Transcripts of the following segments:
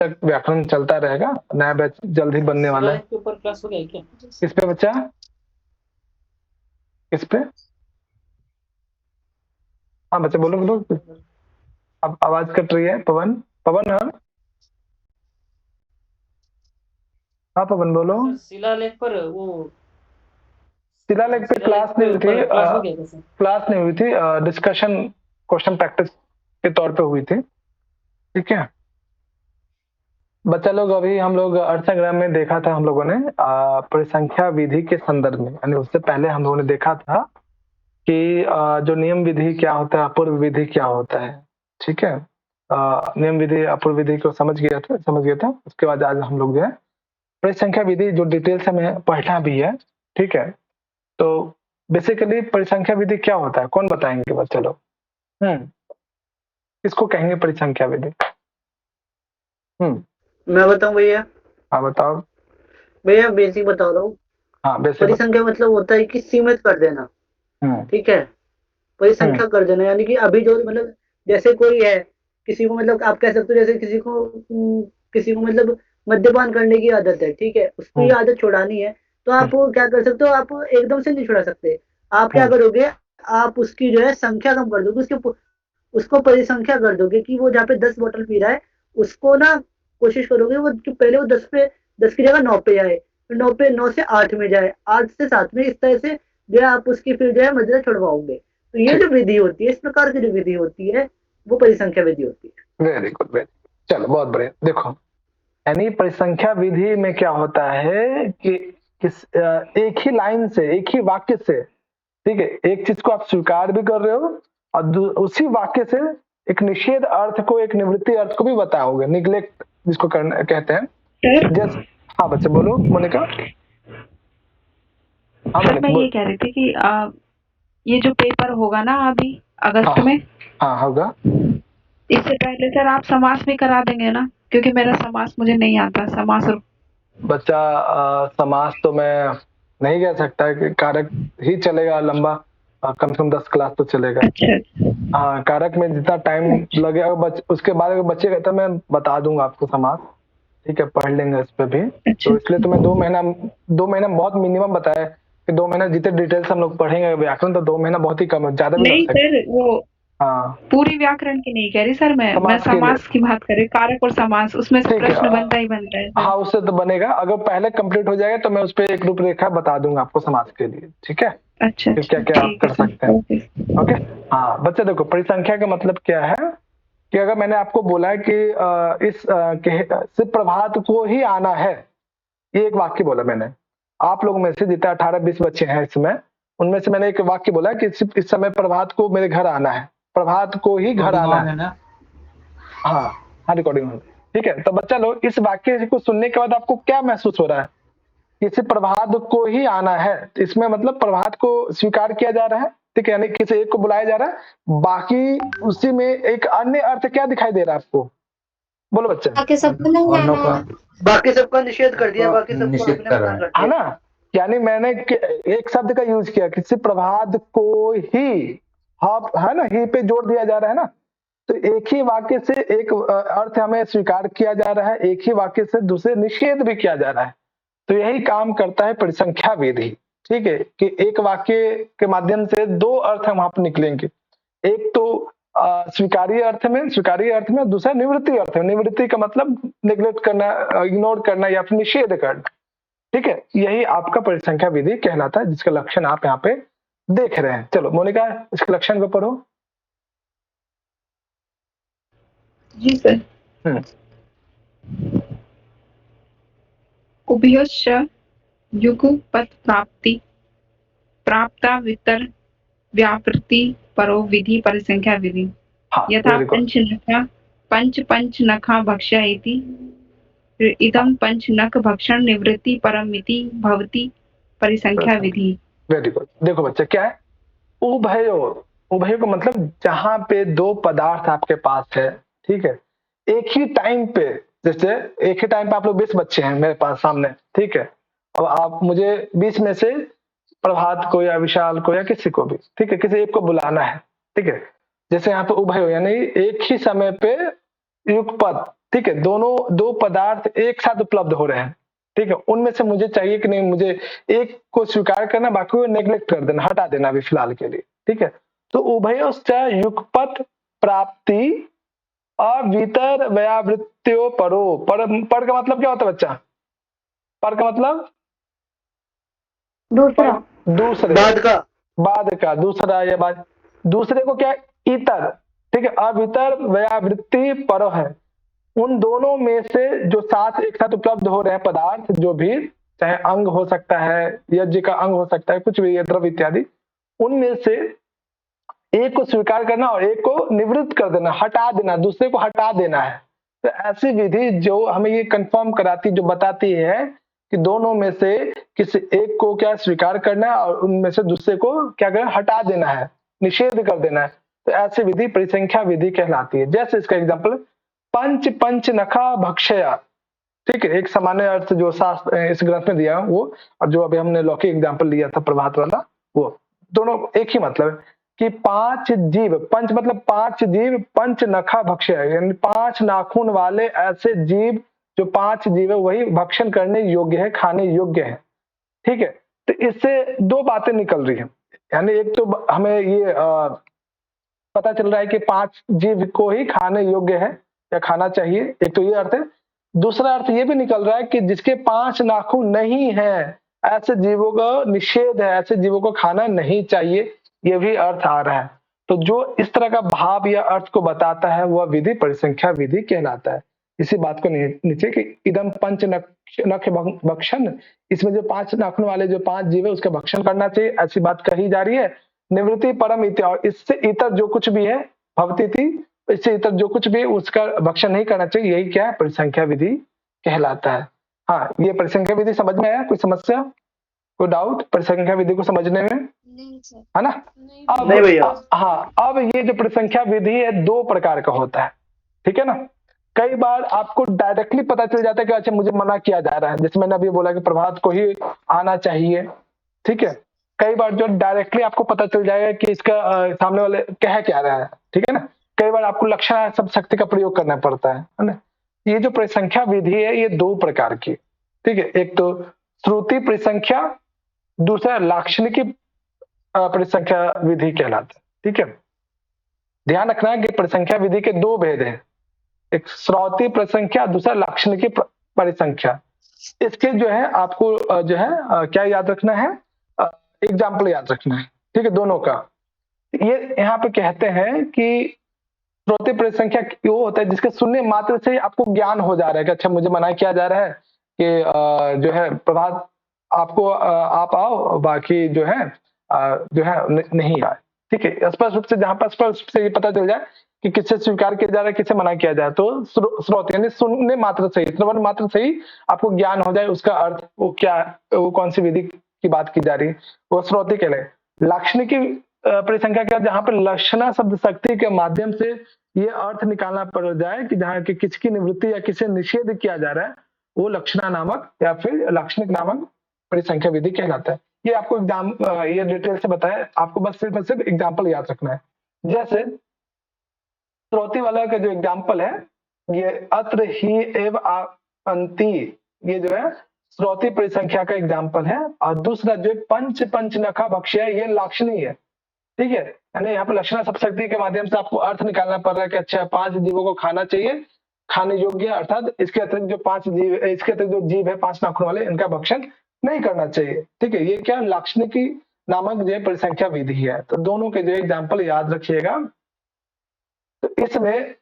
तक व्याकरण चलता रहेगा। नया बैच जल्द ही बनने वाला है। के ऊपर क्लास हो गया क्या? किस पे बच्चा? किस पे? हाँ बच्चा बोलो बोलो। अब आवाज कट रही है। पवन, पवन हाँ हाँ पवन बोलो। सर शिलालेख पर वो शिलालेख पे क्लास नहीं हुई थी। क्लास हो गया क्या सर? क्लास नहीं हुई थी, डिस्कशन क्वेश्चन प्रैक्टिस के तौर पे हुई थी। ठीक है बच्चा लोग, अभी हम लोग अर्थाग्राम में देखा था हम लोगों ने परिसंख्या विधि के संदर्भ में, यानी उससे पहले हम लोगों ने देखा था कि जो नियम विधि क्या होता है, अपूर्व विधि क्या होता है। ठीक है नियम विधि अपूर्व विधि को समझ गया था। उसके बाद आज हम लोग जो है परिसंख्या विधि जो डिटेल से हमें पढ़ना भी है। ठीक है तो बेसिकली परिसंख्या विधि क्या होता है, कौन बताएंगे बच्चा लोग? किसको कहेंगे परिसंख्या विधि? मैं बताऊं भैया? हाँ बताओ। भैया बेसिक बता रहा हूँ। हाँ बेसिक। परिसंख्या मतलब होता है कि सीमित कर देना। ठीक है परिसंख्या कर देना, यानी कि अभी जो मतलब जैसे कोई है, किसी को मतलब आप कह सकते हो जैसे किसी को मतलब मद्यपान करने की आदत है। ठीक है उसको ये आदत छुड़ानी है, तो आप क्या कर सकते हो, आप एकदम से नहीं छुड़ा सकते। आप क्या करोगे, आप उसकी जो है संख्या कम कर दोगे, उसको परिसंख्या कर दोगे कि वो जहाँ पे 10 बोतल पी रहा है उसको ना कोशिश करोगे वो कि पहले वो 10 की जगह 9 पे जाए, फिर 9 से 8 में जाए, 8 से 7 में, इस तरह से जो है आप उसकी फिर जो है मदिरा छुड़वाओगे। तो ये जो विधि होती है, इस प्रकार की जो विधि होती है वो परिसंख्या विधि होती है। वेरी गुड, वेरी चलो बहुत बढ़िया। देखो यानी परिसंख्या विधि में क्या होता है कि एक ही लाइन से, एक ही वाक्य से, ठीक है, एक चीज को आप स्वीकार भी कर रहे हो और उसी वाक्य से एक निषेध अर्थ को, एक निवृत्ति अर्थ को भी बताओगे, निग्लेक्ट जिसको कहते हैं। जैसे हाँ बच्चे बोलो मोनिका। हाँ सर मैं ये कह रही थी कि ये जो पेपर होगा ना अभी अगस्त में, हाँ होगा। इससे पहले सर आप समास भी करा देंगे ना, क्योंकि मेरा समास मुझे नहीं आता समास। बच्चा समास तो मैं नहीं कह सकता कि कारक ही चलेगा लंबा, कम से कम 10 क्लास तो चलेगा। हाँ कारक में जितना टाइम लगेगा उसके बाद अगर बच्चे कहते मैं बता दूंगा आपको समास। ठीक है पढ़ लेंगे इस पे भी। तो इसलिए तो मैं 2 महीना बहुत मिनिमम बताया कि 2 महीना जितने डिटेल्स हम लोग पढ़ेंगे व्याकरण, तो 2 महीना बहुत ही कम है, ज्यादा भी नहीं सर वो पूरी व्याकरण की नहीं कह रही सर, मैं समास की बात कर रही, कारक और समास, उसमें से प्रश्न बनता ही बनता है। हाँ उससे तो बनेगा, अगर पहले कंप्लीट हो जाएगा तो मैं उस पर एक रूपरेखा बता दूंगा आपको समास के लिए। ठीक है अच्छा क्या क्या आप कर सकते हैं। ओके हाँ बच्चे देखो परिसंख्या का मतलब क्या है कि अगर मैंने आपको बोला है कि सिर्फ प्रभात को ही आना है, ये एक वाक्य बोला मैंने, आप लोगों में से जितने 18-20 बच्चे हैं इसमें, उनमें से मैंने एक वाक्य बोला कि सिर्फ इस समय प्रभात को मेरे घर आना है, प्रभात को ही घर आना है। हाँ रिकॉर्डिंग। ठीक है तो बच्चा लोग इस वाक्य को सुनने के बाद आपको क्या महसूस हो रहा है कि सिर्फ प्रभात को ही आना है, इसमें मतलब प्रभात को स्वीकार किया जा रहा है। ठीक है यानी किसी एक को बुलाया जा रहा है, बाकी उसी में एक अन्य अर्थ क्या दिखाई दे रहा है आपको? बोलो बच्चे। बाकी सबका निषेध कर दिया, बाकी सबको आपने मान रख दिया, है ना। यानी मैंने एक शब्द का यूज किया कि सिर्फ प्रभात को ही, है ना, ही पे जोड़ दिया जा रहा है ना। तो एक ही वाक्य से एक अर्थ हमें स्वीकार किया जा रहा है, एक ही वाक्य से दूसरे निषेध भी किया जा रहा है। तो यही काम करता है परिसंख्या विधि। ठीक है कि एक वाक्य के माध्यम से 2 अर्थ हम वहां पर निकलेंगे, एक तो स्वीकार्य अर्थ में, दूसरा निवृत्ति अर्थ में। निवृत्ति का मतलब निग्लेक्ट करना, इग्नोर करना या फिर निषेध करना। ठीक है यही आपका परिसंख्या विधि कहलाता है, जिसका लक्षण आप यहाँ पे देख रहे हैं। चलो मोनिका इसके लक्षण को पढ़ो। जी सर। उभयोश्च युगपत् प्राप्ता वितर व्यापृति परो विधि परिसंख्या विधि। यथा पंच नखा भक्ष्य इति इदं पंच नख भक्षण निवृत्ति परमिति भवति परिसंख्या विधि। Very good. देखो बच्चे क्या है उभयो का मतलब जहां पे 2 पदार्थ आपके पास है। ठीक है एक ही टाइम पे, जैसे एक ही टाइम पे आप लोग 20 बच्चे हैं मेरे पास सामने। ठीक है अब आप मुझे 20 में से प्रभात को या विशाल को या किसी को भी, ठीक है किसी एक को बुलाना है। ठीक है जैसे यहाँ पे उभयो यानी एक ही समय पे युगपत, ठीक है, दोनों दो पदार्थ एक साथ उपलब्ध हो रहे हैं, ठीक है, उनमें से मुझे चाहिए कि नहीं, मुझे एक को स्वीकार करना, बाकी को नेग्लेक्ट कर देना, हटा देना अभी फिलहाल के लिए, ठीक है। तो उभयोश्च युगपत प्राप्ति अवितर व्यावृत्त्यो परो। पर का मतलब क्या होता है बच्चा? पर का मतलब दूसरा, दूसरे, बाद का दूसरा या बाद, दूसरे को क्या, इतर, ठीक है, अवितर व्यावृत्ति पर है, उन दोनों में से जो साथ एक साथ उपलब्ध हो रहे हैं पदार्थ, जो भी, चाहे अंग हो सकता है, यज्ञ का अंग हो सकता है, कुछ भी द्रव्य इत्यादि, उनमें से एक को स्वीकार करना और एक को निवृत्त कर देना, हटा देना, दूसरे को हटा देना है। तो ऐसी विधि जो हमें ये कंफर्म कराती, जो बताती है कि दोनों में से किसी एक को क्या स्वीकार करना है और उनमें से दूसरे को क्या करना, हटा देना है, निषेध कर देना है। तो ऐसी विधि परिसंख्या विधि कहलाती है। जैसे इसका एग्जाम्पल, पंच पंच नखा भक्षया, ठीक है, एक सामान्य अर्थ जो शास्त्र इस ग्रंथ में दिया वो, और जो अभी हमने लौकिक एग्जाम्पल लिया था प्रभात वाला, वो दोनों एक ही मतलब है कि पांच जीव, पंच मतलब पांच जीव, पंच नखा भक्षय, यानी पांच नाखून वाले ऐसे जीव, जो पांच जीव है वही भक्षण करने योग्य है, खाने योग्य है, ठीक है। तो इससे दो बातें निकल रही है, यानी एक तो हमें ये पता चल रहा है कि पांच जीव को ही खाने योग्य है या खाना चाहिए, एक तो ये अर्थ है। दूसरा अर्थ ये भी निकल रहा है कि जिसके पांच नाखून नहीं है, ऐसे जीवों का निषेध है, ऐसे जीवों को खाना नहीं चाहिए, ये भी अर्थ आ रहा है। तो जो इस तरह का भाव या अर्थ को बताता है वह विधि परिसंख्या विधि कहलाता है। इसी बात को नीचे कि इदम पंच नख भक्षण, इसमें जो पांच नाखून वाले जो पांच जीव है उसका भक्षण करना चाहिए, ऐसी बात कही जा रही है। निवृत्ति परम इत्या, और इससे इतर जो कुछ भी है, भवती थी, इससे इतर जो कुछ भी है उसका भक्षण नहीं करना चाहिए, यही क्या है, परिसंख्या विधि कहलाता है। हाँ, ये परिसंख्या विधि समझ में आया? कोई समस्या, कोई डाउट परिसंख्या विधि को समझने में? नहीं सर, है ना? अब नहीं भैया। हाँ, अब ये जो परिसंख्या विधि है दो प्रकार का होता है, ठीक है ना। कई बार आपको डायरेक्टली पता चल जाता है कि अच्छा मुझे मना किया जा रहा है, जैसे मैंने अभी बोला कि प्रभात को ही आना चाहिए, ठीक है। कई बार जो डायरेक्टली आपको पता चल जाएगा कि इसका सामने वाले कह क्या रहा है, ठीक है ना। कई बार आपको लक्षण सब शक्ति का प्रयोग करना पड़ता है ना। ये जो परिसंख्या विधि है ये दो प्रकार की, ठीक है। एक तो श्रुति परिसंख्या, दूसरा लाक्षणिकी परिसंख्या विधि कहलाता है, ठीक है। ध्यान रखना है कि परिसंख्या विधि के दो भेद हैं, एक श्रौती परिसंख्या, दूसरा लाक्षणिकी परिसंख्या। इसके जो है आपको जो है क्या याद रखना है, एग्जाम्पल याद रखना है, ठीक है, दोनों का। ये यहाँ पे कहते हैं कि श्रोति परिसंख्या वो होता है जिसके सुनने मात्र से आपको ज्ञान हो जा रहा है कि अच्छा मुझे मना किया जा रहा है कि जो है प्रभात आपको आप आओ, बाकी जो है नहीं आए, ठीक है। स्पष्ट रूप से, जहां पर स्पष्ट रूप से ये पता चल जाए कि किससे स्वीकार किया जा रहा है, किससे मना किया जाए, तो श्रोत यानी सुनने मात्र से ही, श्रवण मात्र से ही आपको ज्ञान हो जाए उसका अर्थ वो क्या, वो कौन सी विधि की बात की जा रही है, वो श्रोति कहलाए। लाक्षणिकी परिसंख्या क्या, जहां पर लक्षणा शब्द शक्ति के माध्यम से ये अर्थ निकालना पड़ जाए कि जहाँ की किसकी निवृत्ति या किसे निषेध किया जा रहा है, वो लक्षणा नामक या फिर लाक्षणिक नामक परिसंख्या विधि कहलाता है। ये आपको एग्जाम ये डिटेल से बताया, आपको बस सिर्फ एग्जाम्पल याद रखना है। जैसे श्रोति वाला का जो एग्जाम्पल है, ये अत्र ही एव अंति, ये जो है श्रोति परिसंख्या का एग्जाम्पल है। और दूसरा जो पंच पंच नखा भक्ष्य है, ये लाक्षणी है, ठीक है। यानी यहाँ पर लक्षणा शक्ति के माध्यम से आपको अर्थ निकालना पड़ रहा है कि अच्छा पांच जीवों को खाना चाहिए, खाने योग्य, अर्थात इसके अतिरिक्त जो पांच जीव, इसके अतिरिक्त जो जीव है पांच नाखून वाले, इनका भक्षण नहीं करना चाहिए, ठीक है। ये क्या लाक्षणिकी नामक जो परिसंख्या विधि है। तो दोनों के जो एग्जाम्पल याद रखिएगा। तो इसमें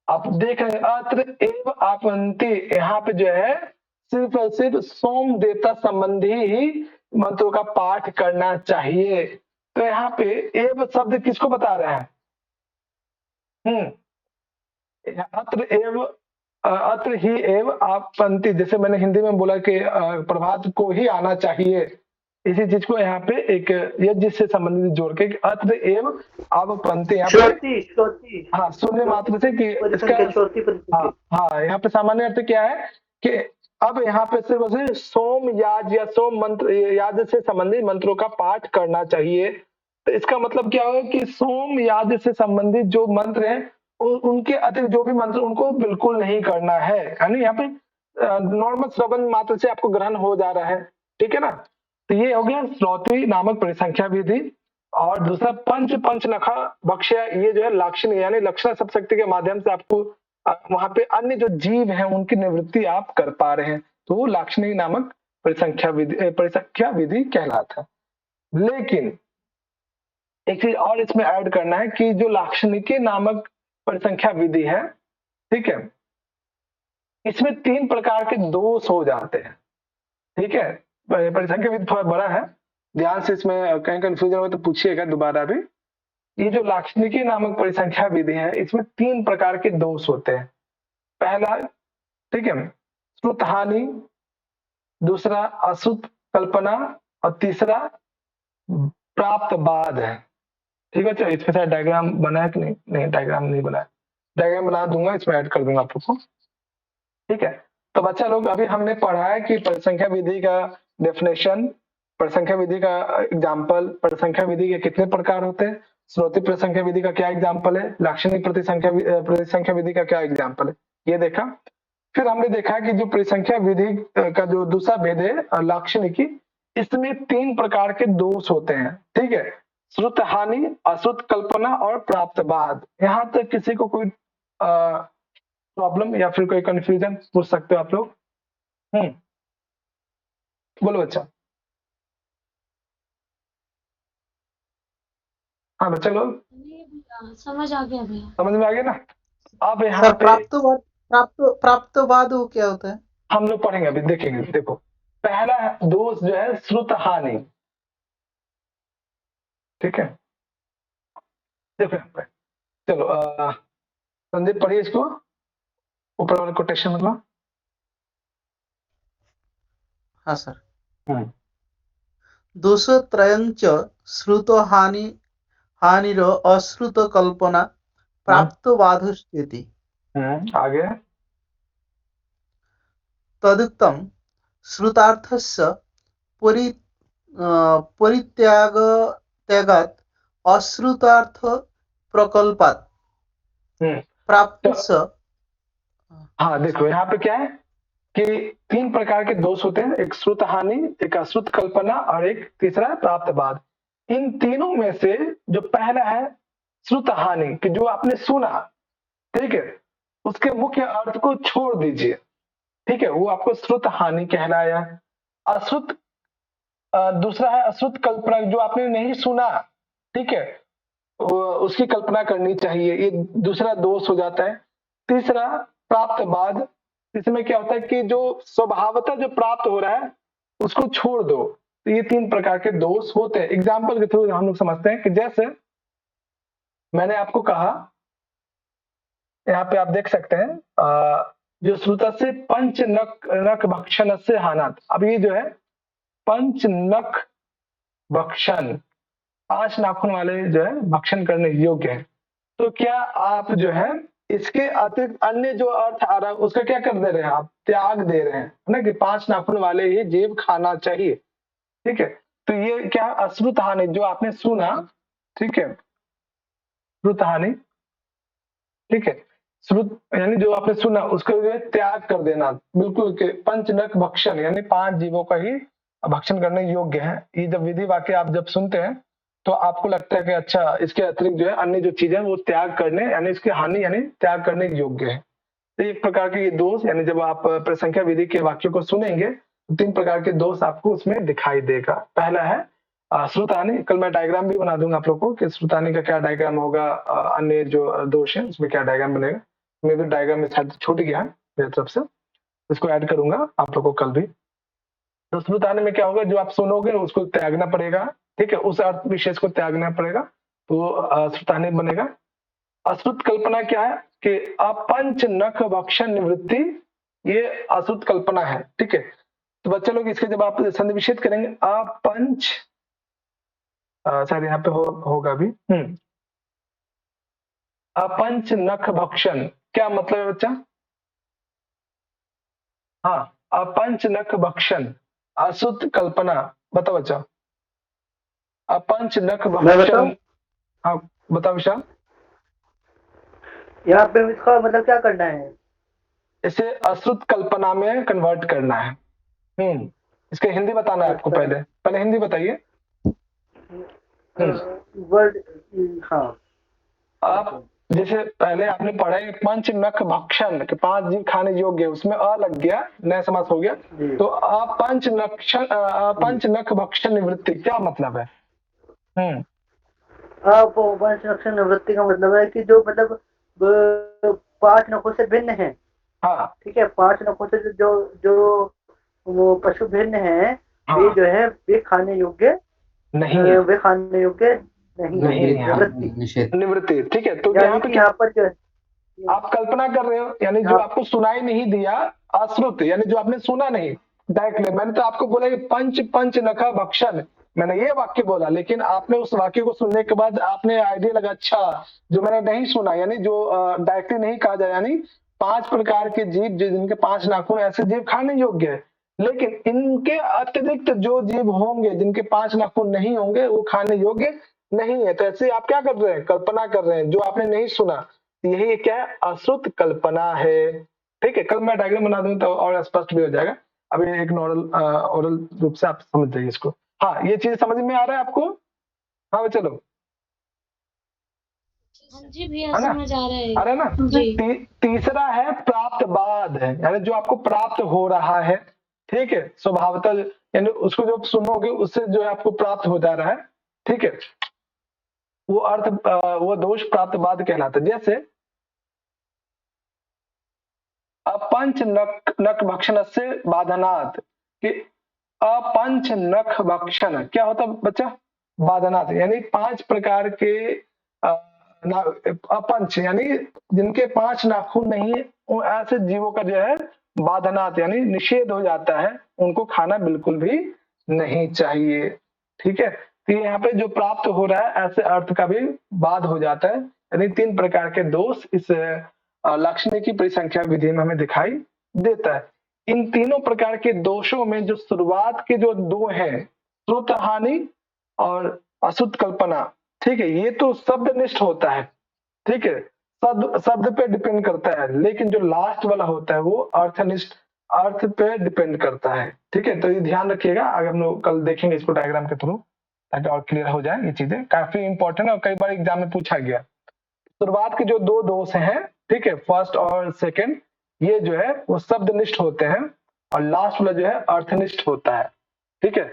आप देख रहे हैं अत्र एव आपंति, यहाँ पे जो है सिर्फ और सिर्फ सोम देवता संबंधी ही मंत्रों का पाठ करना चाहिए। तो यहाँ पे एव शब्द किसको बता रहे हैं? अत्र ही एव आपंति, जैसे मैंने हिंदी में बोला कि प्रभात को ही आना चाहिए, इसी चीज को यहाँ पे एक यज्ञ से संबंधित जोड़ के अत्र एव आपंति, यहाँ पे हाँ सुनने मात्र से कि इसका हाँ यहाँ पे सामान्य अर्थ क्या है कि अब यहाँ पे सिर्फ सोम याज या सोम मंत्र याज से संबंधित मंत्रों का पाठ करना चाहिए। तो इसका मतलब क्या होगा कि सोम याज से संबंधित जो मंत्र है उनके अतिरिक्त जो भी मंत्र उनको बिल्कुल नहीं करना है, यानी यहाँ पे नॉर्मल श्रवण मात्र से आपको ग्रहण हो जा रहा है, ठीक है ना। तो ये हो गया श्रोत्री नामक परिसंख्या विधि। और दूसरा पंच नखा भक्ष्य, ये जो है लाक्षणिक यानी लक्षणा सब शक्ति के माध्यम से आपको वहां पे अन्य जो जीव हैं उनकी निवृत्ति आप कर पा रहे हैं, तो वो लाक्षणिक नामक परिसंख्या विधि कहलाता है। लेकिन एक चीज और इसमें ऐड करना है कि जो लाक्षणिकी नामक परिसंख्या विधि है, ठीक है, इसमें 3 प्रकार के दोष हो जाते हैं, ठीक है। परिसंख्या विधि थोड़ा बड़ा है, ध्यान से इसमें कहीं कंफ्यूजन हो तो पूछिएगा दोबारा भी। ये जो लाक्षणिकी नामक परिसंख्या विधि है इसमें 3 प्रकार के दोष होते हैं। पहला, ठीक है, श्रुत हानि, दूसरा अश्रुत कल्पना और तीसरा प्राप्त बाद है, ठीक है। चलिए इसमें डायग्राम बना है कि नहीं? नहीं, डायग्राम नहीं बना है, डायग्राम बना दूंगा, इसमें ऐड कर दूंगा आप लोग को, ठीक है। तो बच्चा लोग अभी हमने पढ़ा है कि परिसंख्या विधि का डेफिनेशन, परिसंख्या विधि का एग्जाम्पल, परिसंख्या विधि के कितने प्रकार होते हैं, श्रोती परिसंख्या विधि का क्या एग्जाम्पल है, लाक्षणिक परिसंख्या विधि का क्या एग्जाम्पल है, ये देखा। फिर हमने देखा कि जो परिसंख्या विधि का जो दूसरा भेद है लाक्षणिकी, इसमें 3 प्रकार के दोष होते हैं, ठीक है, श्रुत हानि, अश्रुत कल्पना और प्राप्त बाद। यहाँ तक किसी को कोई प्रॉब्लम या फिर कोई कंफ्यूजन पूछ सकते हो आप लोग? बोलो बच्चा। हाँ बच्चा लोग, समझ आ गया भैया। समझ में आ गया ना। अब यहाँ पे प्राप्तवाद वो क्या होता है? हम लोग पढ़ेंगे, अभी देखेंगे। देखो, पहला दोष जो है श्रुत हानि, ठीक है। देखो यहाँ पे, चलो संदीप पढ़िए इसको, ऊपर वाले कोटेशन मतलब। हाँ सर। दोषत्रयञ्च श्रुतो हानिरो अश्रुत कल्पना प्राप्तवाधुश्चेति। आगे तदुक्तं श्रुतार्थस्य परित्यागात् अश्रुतार्थ प्रकल्पात् प्राप्तस्य। हाँ देखो यहाँ पे क्या है कि 3 प्रकार के दोष होते हैं, एक श्रुत हानि, एक अश्रुत कल्पना और एक तीसरा प्राप्त बाद। इन तीनों में से जो पहला है श्रुत हानि, कि जो आपने सुना, ठीक है, उसके मुख्य अर्थ को छोड़ दीजिए, ठीक है, वो आपको श्रुत हानि कहलाया। अश्रुत दूसरा है अश्रुत कल्पना, जो आपने नहीं सुना, ठीक है, उसकी कल्पना करनी चाहिए, ये दूसरा दोष हो जाता है। तीसरा प्राप्त बाद, इसमें क्या होता है कि जो स्वभावतः जो प्राप्त हो रहा है उसको छोड़ दो। तो ये 3 प्रकार के दोष होते हैं। एग्जाम्पल के थ्रू हम लोग समझते हैं कि जैसे मैंने आपको कहा, यहाँ पे आप देख सकते हैं जो श्रुत से पंच नख भक्षण से हानात। अब ये जो है पंच नख भक्षण, 5 नाखून वाले जो है भक्षण करने योग्य है। तो क्या आप जो है इसके अतिरिक्त अन्य जो अर्थ आ रहा है उसका क्या कर दे रहे हैं, आप त्याग दे रहे हैं ना, कि 5 नाखून वाले ही जीव खाना चाहिए, ठीक है। तो ये क्या अश्रुत हानि, जो आपने सुना, ठीक है, श्रुत हानि, ठीक है, श्रुत यानी जो आपने सुना उसको त्याग कर देना बिल्कुल, के पंच नख भक्षण यानी 5 जीवों का ही भक्षण करने योग्य है। ये जब विधि वाक्य आप जब सुनते हैं तो आपको लगता है कि अच्छा, इसके अतिरिक्त जो है अन्य जो चीजें वो त्याग करने यानी इसकी हानि यानी त्याग करने के योग्य है। तो एक प्रकार के ये दोष, यानी जब आप परिसंख्या विधि के वाक्यों को सुनेंगे तो 3 प्रकार के दोष आपको उसमें दिखाई देगा। पहला है श्रुतानि, कल मैं डायग्राम भी बना दूंगा आप लोग को कि श्रुतानि का क्या डायग्राम होगा, अन्य जो दोष है उसमें क्या डायग्राम बनेगा। मैं भी डायग्राम में शायद छूट गया मेरी तरफ से, इसको ऐड करूंगा आप लोग को कल भी। तो श्रुतानि में क्या होगा, जो आप सुनोगे उसको त्यागना पड़ेगा, ठीक है, उस अर्थ विशेष को त्यागना पड़ेगा, तो श्रुतानि बनेगा। अश्रुत कल्पना क्या है कि अपंच नख भक्षण निवृत्ति, ये अश्रुत कल्पना है, ठीक है। तो बच्चे लोग इसके जब आप संधि विच्छेद करेंगे, अपंच, शायद यहाँ पे होगा भी, अपंच नख भक्षण क्या मतलब है बच्चा? हाँ, अपंच नख भक्षण अश्रुत कल्पना, बताओ बच्चा। अपंच नख भक्षण, हाँ बताओ विशाल। यहाँ पे इसका मतलब क्या करना है? इसे अश्रुत कल्पना में कन्वर्ट करना है। इसके हिंदी बताना है आपको। अच्छा। पहले पहले हिंदी बताइए। वर्ड। हाँ। आप जैसे पहले आपने पढ़ा है पंच नख भक्षण के 5 जीव खाने योग्य, उसमें अ लग गया, नया समास हो गया। जी। तो पंच नख भक्षण निवृत्ति क्या मतलब है? आप वंश लक्षण निवृत्ति का मतलब है कि जो मतलब 5 नखों से भिन्न है। हाँ ठीक है, 5 नखों से जो जो वो पशु भिन्न है, वे हाँ जो है वे खाने योग्य नहीं है, वे खाने योग्य नहीं है। नहीं है, निवृत्ति। निवृत्ति। ठीक है, तो यहाँ यानी पे कि क्या यहाँ पर जो है आप कल्पना कर रहे हो, यानी जो आपको सुनाई नहीं दिया, अश्रुत, यानी जो आपने सुना नहीं डायरेक्टली। मैंने तो आपको बोला कि पंच नखा भक्षण, मैंने ये वाक्य बोला, लेकिन आपने उस वाक्य को सुनने के बाद आपने आइडिया लगा, अच्छा जो मैंने नहीं सुना, यानी जो डायरेक्टली नहीं कहा जाए, यानी 5 प्रकार के जीव जिनके 5 नाखून, ऐसे जीव खाने योग्य है। लेकिन इनके अतिरिक्त जो जीव होंगे जिनके 5 नाखून नहीं होंगे, वो खाने योग्य नहीं है। तो ऐसे आप क्या कर रहे हैं? कल्पना कर रहे हैं जो आपने नहीं सुना। यही क्या है? अश्रुत कल्पना है। ठीक है, कल मैं डायग्राम बना दूंगा तो और स्पष्ट भी हो जाएगा। अभी एक ओरल रूप से आप समझ जाइए इसको। हाँ, ये चीज समझ में आ रहा है आपको? हाँ चलो, हाँ जी भैया, है ना? समझ आ रहा है। आ रहा है ना? जी। तीसरा है प्राप्त बाद है, यानी जो आपको प्राप्त हो रहा है। ठीक है, स्वभावतः, यानी उसको जब सुनोगे उससे जो है आपको प्राप्त हो जा रहा है। ठीक है, वो वो दोष प्राप्त बाद कहलाता है। जैसे अपंच नख भक्षण से बाधनात्, कि अपंच नख भक्षण क्या होता है बच्चा? बाधनात्, यानी 5 प्रकार के अपंच, यानी जिनके 5 नाखून नहीं है, उन ऐसे जीवों का जो है बाधनात्, यानी निषेध हो जाता है, उनको खाना बिल्कुल भी नहीं चाहिए। ठीक है, तो यहाँ पे जो प्राप्त हो रहा है ऐसे अर्थ का भी बाध हो जाता है। यानी 3 प्रकार के दोष इस लाक्षणिक की परिसंख्या विधि में हमें दिखाई देता है। इन तीनों प्रकार के दोषों में जो शुरुआत के जो 2 हैं, श्रुत हानि और अशुद्ध कल्पना, ठीक है, ये तो शब्दनिष्ठ होता है। ठीक है, शब्द पे डिपेंड करता है। लेकिन जो लास्ट वाला होता है वो अर्थनिष्ठ, अर्थ पे डिपेंड करता है। ठीक है, तो ये ध्यान रखिएगा। आगे हम लोग कल देखेंगे इसको डायग्राम के थ्रू, ताकि और क्लियर हो जाए। ये चीजें काफी इंपॉर्टेंट है और कई बार एग्जाम में पूछा गया। शुरुआत के जो 2 दोष हैं, ठीक है, फर्स्ट और सेकंड, ये जो है वो शब्दनिष्ठ होते हैं, और लास्ट वाला जो है अर्थनिष्ठ होता है। ठीक है,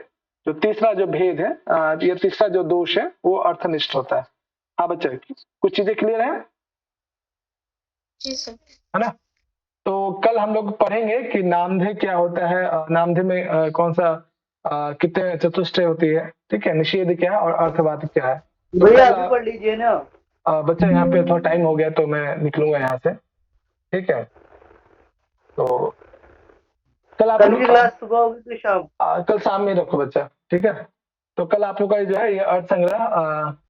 जो तीसरा जो भेद है, ये तीसरा जो दोष है वो अर्थनिष्ठ होता है। हाँ बच्चे, कुछ चीजें क्लियर है? जी सर। है ना? तो कल हम लोग पढ़ेंगे कि नामधेय क्या होता है, नामधेय में कौन सा कितने चतुष्टय होती है। ठीक है, निषेध क्या है और अर्थवाद क्या है। तो भैया कल अभी पढ़ लीजिए ना। बच्चा, यहाँ पे थोड़ा टाइम हो गया तो मैं निकलूंगा यहाँ से। ठीक है, तो कल आप कल लोग की क्लास सुबह होगी कि शाम? कल शाम में रखो बच्चा। ठीक है, तो कल आप लोग का जो है ये अर्थ संग्रह